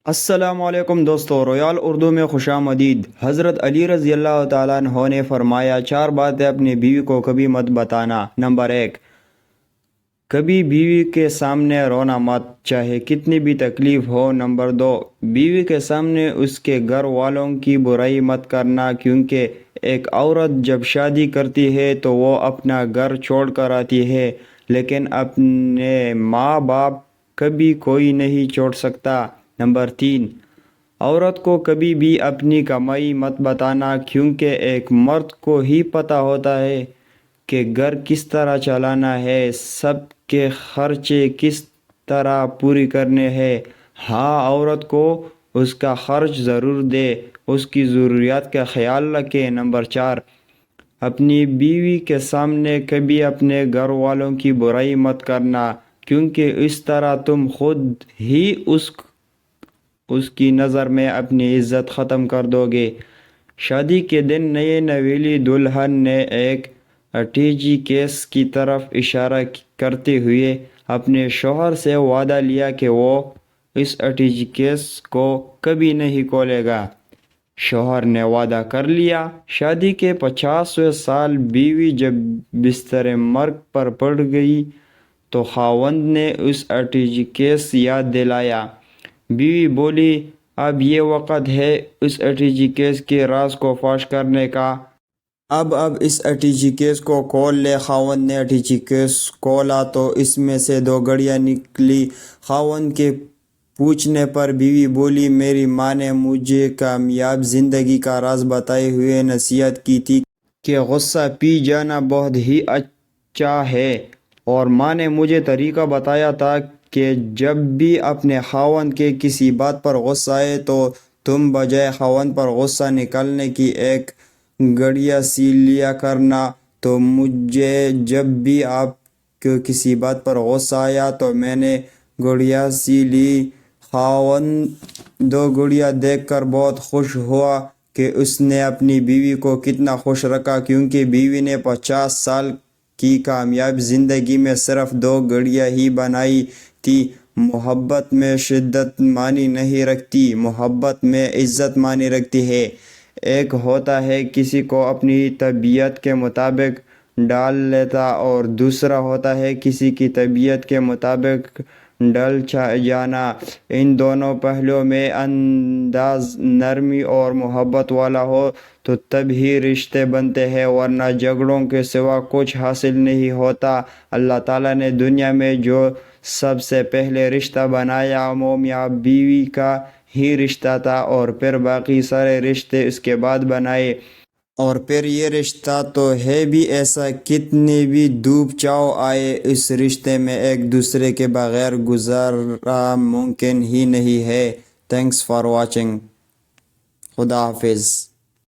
السلام علیکم دوستو، رویال اردو میں خوش آمدید۔ حضرت علی رضی اللہ تعالیٰ عنہ نے فرمایا، 4 باتیں اپنی بیوی کو کبھی مت بتانا۔ نمبر 1، کبھی بیوی کے سامنے رونا مت، چاہے کتنی بھی تکلیف ہو۔ نمبر 2، بیوی کے سامنے اس کے گھر والوں کی برائی مت کرنا، کیونکہ ایک عورت جب شادی کرتی ہے تو وہ اپنا گھر چھوڑ کر آتی ہے، لیکن اپنے ماں باپ کبھی کوئی نہیں چھوڑ سکتا۔ نمبر 3، عورت کو کبھی بھی اپنی کمائی مت بتانا، کیونکہ ایک مرد کو ہی پتہ ہوتا ہے کہ گھر کس طرح چلانا ہے، سب کے خرچے کس طرح پوری کرنے ہیں۔ ہاں، عورت کو اس کا خرچ ضرور دے، اس کی ضروریات کا خیال رکھے۔ نمبر 4، اپنی بیوی کے سامنے کبھی اپنے گھر والوں کی برائی مت کرنا، کیونکہ اس طرح تم خود ہی اس کی نظر میں اپنی عزت ختم کر دو گے۔ شادی کے دن نئے نویلی دلہن نے ایک ٹی کیس کی طرف اشارہ کرتے ہوئے اپنے شوہر سے وعدہ لیا کہ وہ اس ٹی کیس کو کبھی نہیں کھولے گا۔ شوہر نے وعدہ کر لیا۔ شادی کے 50ویں سال بیوی جب بستر مرگ پر پڑ گئی تو خاوند نے اس ٹی کیس یاد دلایا۔ بیوی بولی، اب یہ وقت ہے اس ٹی کیس کے راز کو فاش کرنے کا۔ اب اس ٹی کیس کو کھول لے۔ خاوند نے ٹی کیس کھولا تو اس میں سے 2 گھڑیاں نکلی۔ خاوند کے پوچھنے پر بیوی بولی، میری ماں نے مجھے کامیاب زندگی کا راز بتائے ہوئے نصیحت کی تھی کہ غصہ پی جانا بہت ہی اچھا ہے، اور ماں نے مجھے طریقہ بتایا تھا کہ جب بھی اپنے خاوند کے کسی بات پر غصہ آئے تو تم بجائے خاوند پر غصہ نکالنے کی ایک گڑیا سی لیا کرنا۔ تو مجھے جب بھی آپ کو کسی بات پر غصہ آیا تو میں نے گڑیا سی لی۔ خاوند 2 گڑیاں دیکھ کر بہت خوش ہوا کہ اس نے اپنی بیوی کو کتنا خوش رکھا، کیونکہ بیوی نے 50 سال کی کامیاب زندگی میں صرف 2 گھڑیاں ہی بنائی تھی۔ محبت میں شدت معنی نہیں رکھتی، محبت میں عزت معنی رکھتی ہے۔ ایک ہوتا ہے کسی کو اپنی طبیعت کے مطابق ڈھال لیتا، اور دوسرا ہوتا ہے کسی کی طبیعت کے مطابق ڈھل جانا۔ ان دونوں پہلوؤں میں انداز نرمی اور محبت والا ہو تو تب ہی رشتے بنتے ہیں، ورنہ جھگڑوں کے سوا کچھ حاصل نہیں ہوتا۔ اللہ تعالیٰ نے دنیا میں جو سب سے پہلے رشتہ بنایا وہ میاں بیوی کا ہی رشتہ تھا، اور پھر باقی سارے رشتے اس کے بعد بنائے۔ اور پھر یہ رشتہ تو ہے بھی ایسا، کتنی بھی دھوپ چھاؤں آئے اس رشتے میں ایک دوسرے کے بغیر گزارا ممکن ہی نہیں ہے۔ Thanks for watching. خدا حافظ۔